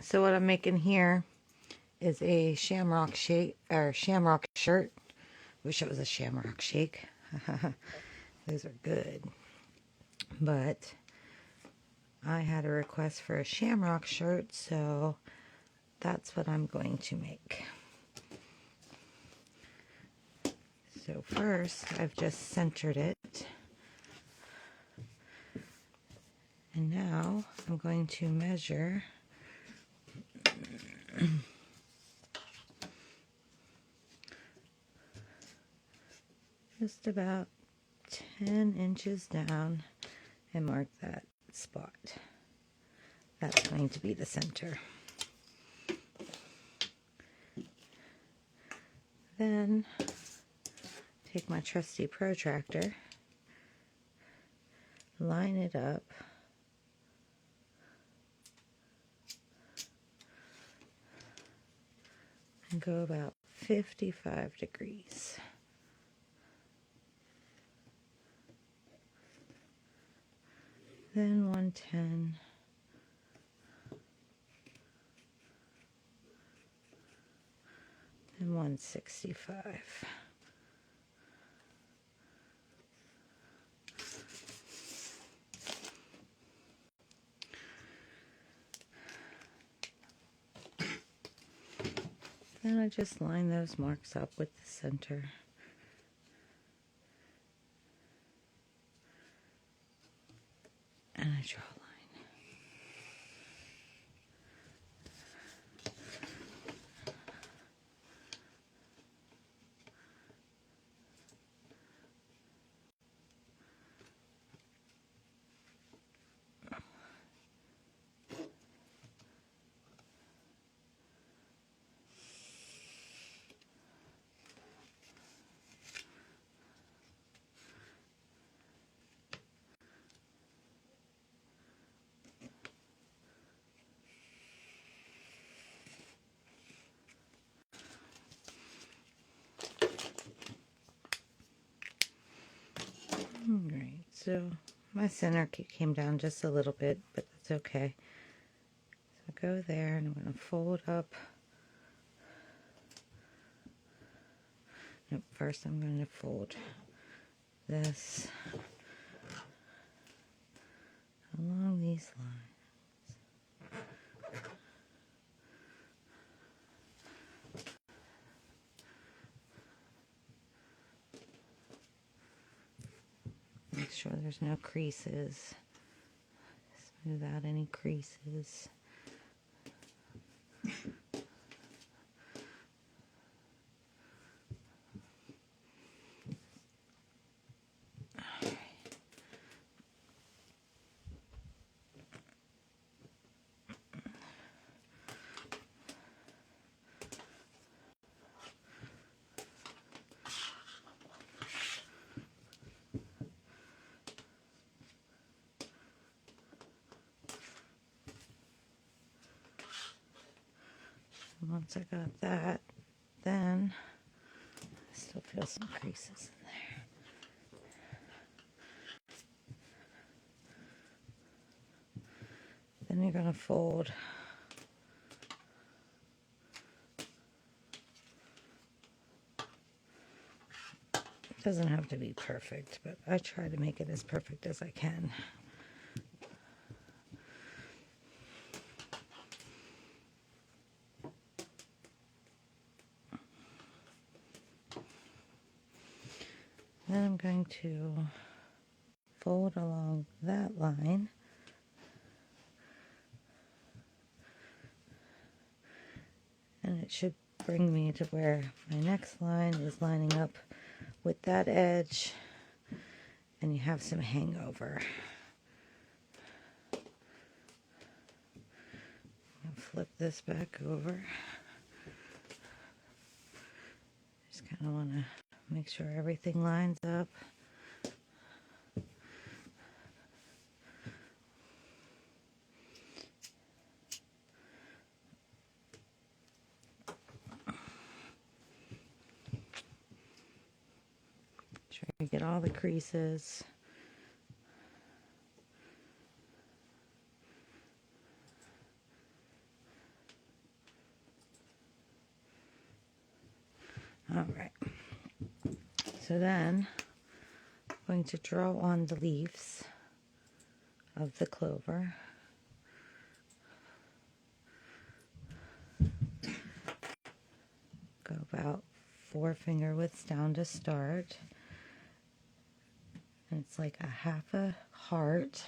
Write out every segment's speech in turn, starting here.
So what I'm making here is a shamrock shake or shamrock shirt. Wish it was a shamrock shake. Those are good. But I had a request for a shamrock shirt, so that's what I'm going to make. So first, I've just centered it. And now I'm going to measure just about 10 inches down and mark that spot. That's going to be the center. Then take my trusty protractor, line it up, and go about 55 degrees. Then 110. And 165. Then I just line those marks up with the center. And I draw a line. Alright, so my center came down just a little bit, but that's okay. So I go there and I'm going to fold up. Nope, first I'm going to fold this along these lines. Make sure there's no creases. Smooth out any creases. Once I got that, then I still feel some creases in there. Then you're going to fold it doesn't have to be perfect, but I try to make it as perfect as I can. Then I'm going to fold along that line and it should bring me to where my next line is lining up with that edge and you have some hangover. I'll flip this back over. Just kind of want to make sure everything lines up. Try to get all the creases. All right. So then I'm going to draw on the leaves of the clover. Go about 4 finger widths down to start. And it's like a half a heart.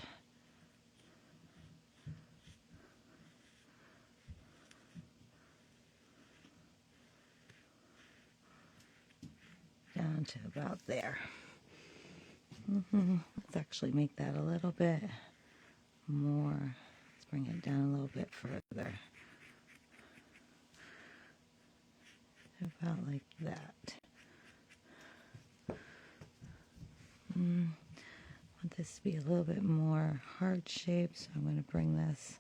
Down to about there. Let's actually make that a little bit more. Let's bring it down a little bit further. About like that. I want this to be a little bit more heart shaped, so I'm going to bring this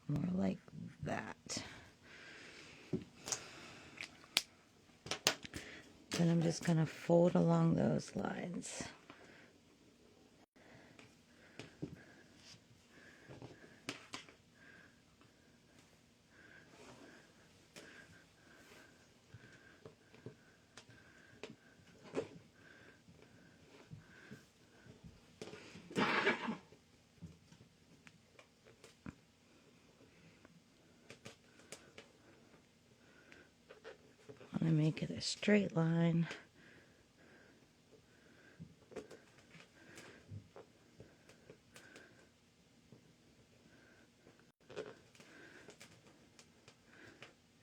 more like that. Then I'm just going to fold along those lines. I'm going to make it a straight line.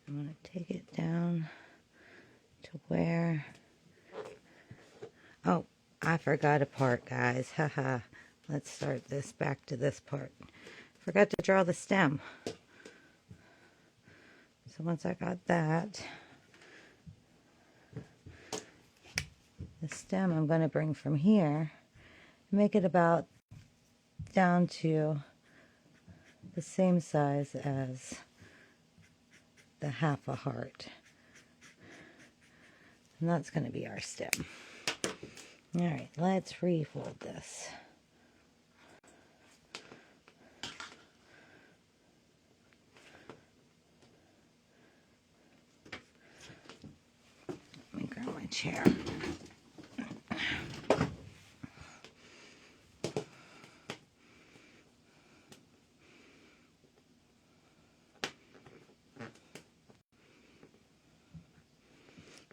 I'm going to take it down to where... Oh, I forgot a part, guys. Haha. Let's start this back to this part. Forgot to draw the stem. So once I got that, the stem I'm going to bring from here, make it about down to the same size as the half a heart. And that's going to be our stem. All right, let's refold this. Let me grab my chair.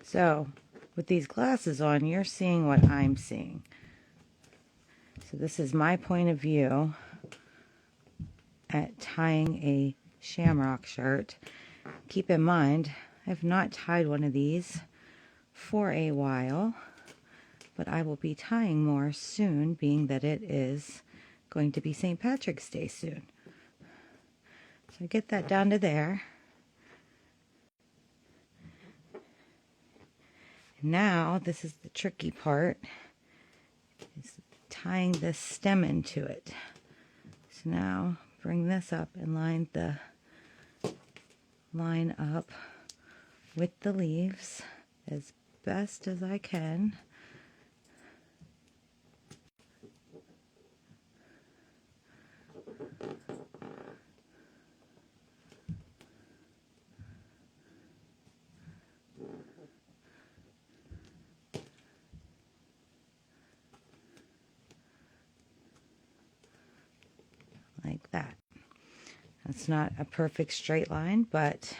So, with these glasses on, you're seeing what I'm seeing. So this is my point of view at tying a shamrock shirt. Keep in mind, I've not tied one of these for a while, but I will be tying more soon, being that it is going to be St. Patrick's Day soon. So I get that down to there. Now, this is the tricky part, is tying this stem into it. So now, bring this up and line up with the leaves as best as I can. Like that. That's not a perfect straight line, but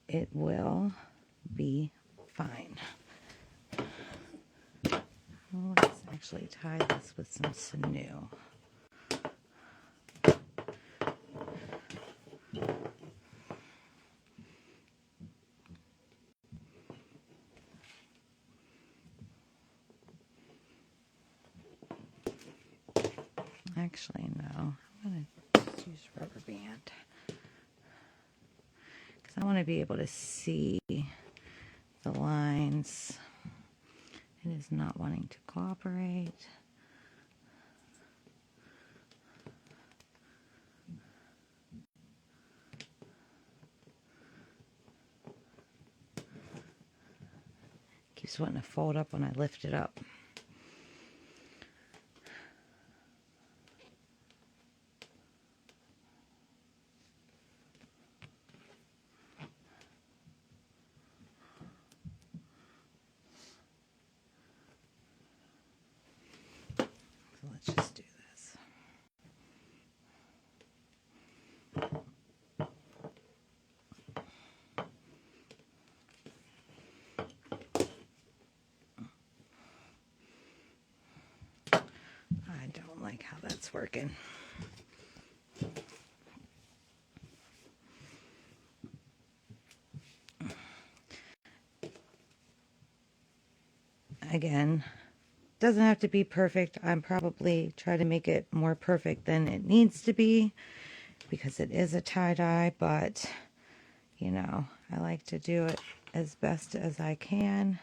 it will be fine. Well, let's actually tie this with some sinew. Actually, no. I'm going to just use rubber band. Because I want to be able to see the lines. It is not wanting to cooperate. Keeps wanting to fold up when I lift it up. it's working. Again, doesn't have to be perfect. I'm probably trying to make it more perfect than it needs to be because it is a tie-dye, but you know, I like to do it as best as I can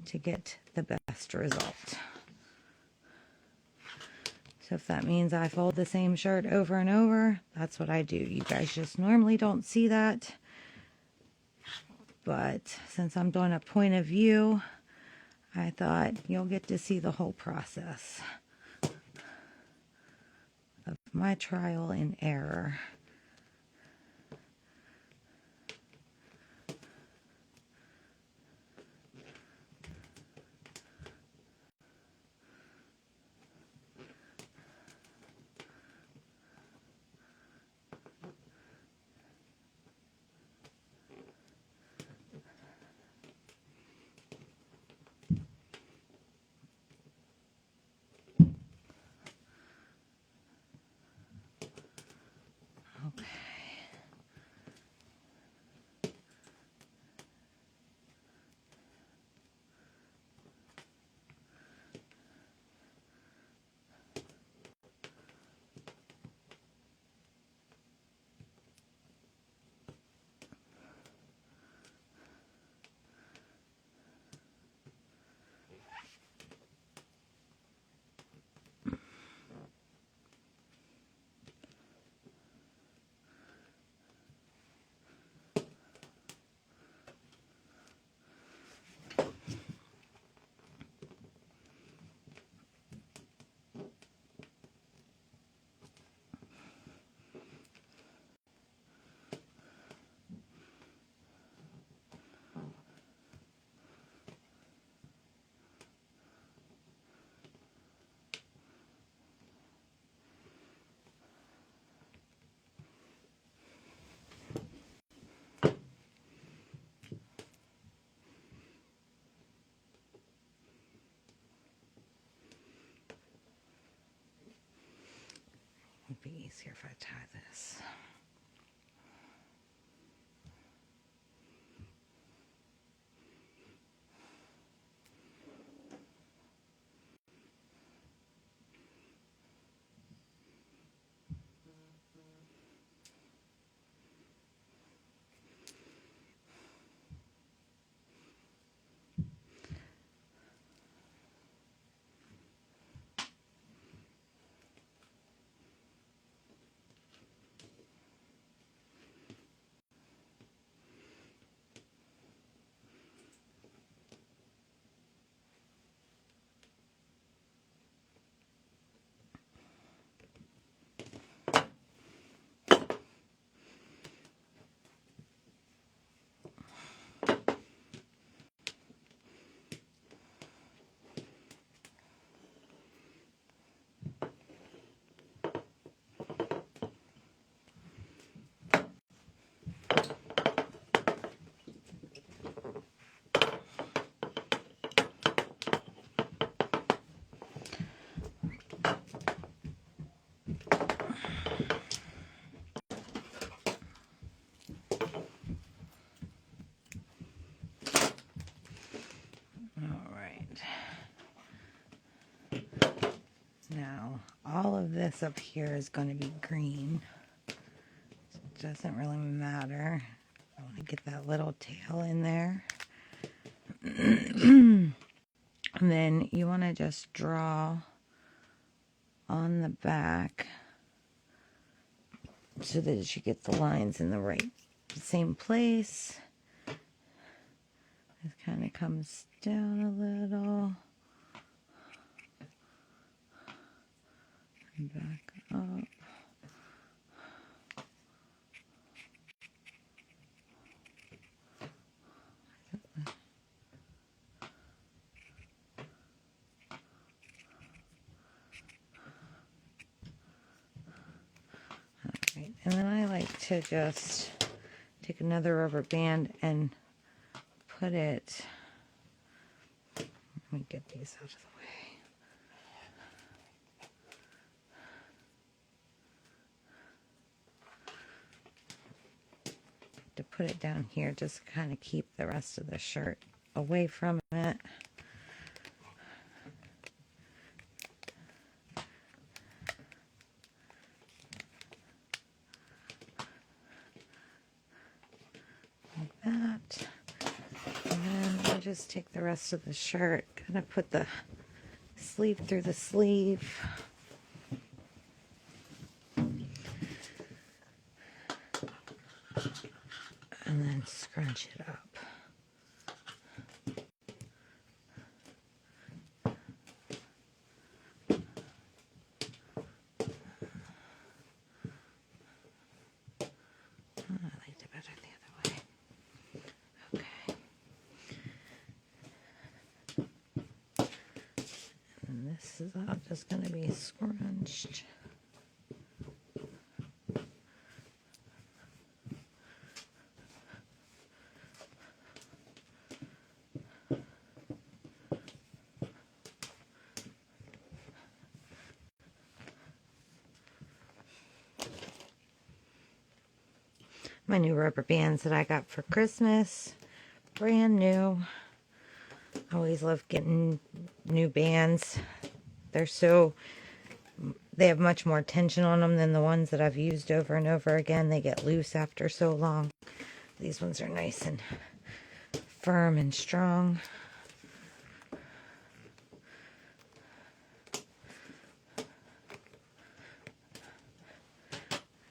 to get the best result. So if that means I fold the same shirt over and over, that's what I do. You guys just normally don't see that, but since I'm doing a point of view, I thought you'll get to see the whole process of my trial and error. Okay. It'd be easier if I tie this. Now, all of this up here is going to be green. It doesn't really matter. I want to get that little tail in there. And then you want to just draw on the back so that you get the lines in the right same place. It kind of comes down a little. And back up. Alright, and then I like to just take another rubber band and put it, let me get these out of the way. put it down here, just kind of keep the rest of the shirt away from it. Like that. And then I'll just take the rest of the shirt, kind of put the sleeve through the sleeve. And then scrunch it up. I liked it better the other way. Okay. And this is all just going to be scrunched. My new rubber bands that I got for Christmas, brand new. I always love getting new bands. They have much more tension on them than the ones that I've used over and over again. They get loose after so long. These ones are nice and firm and strong.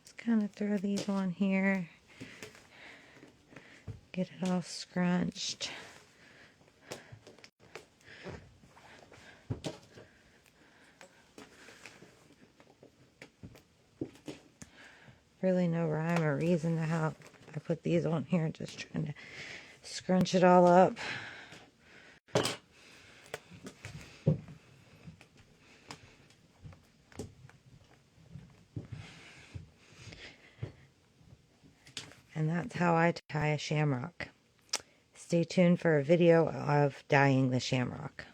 Just kind of throw these on here. Get it all scrunched. Really no rhyme or reason to how I put these on here. Just trying to scrunch it all up. And that's how I tie a shamrock. Stay tuned for a video of dyeing the shamrock.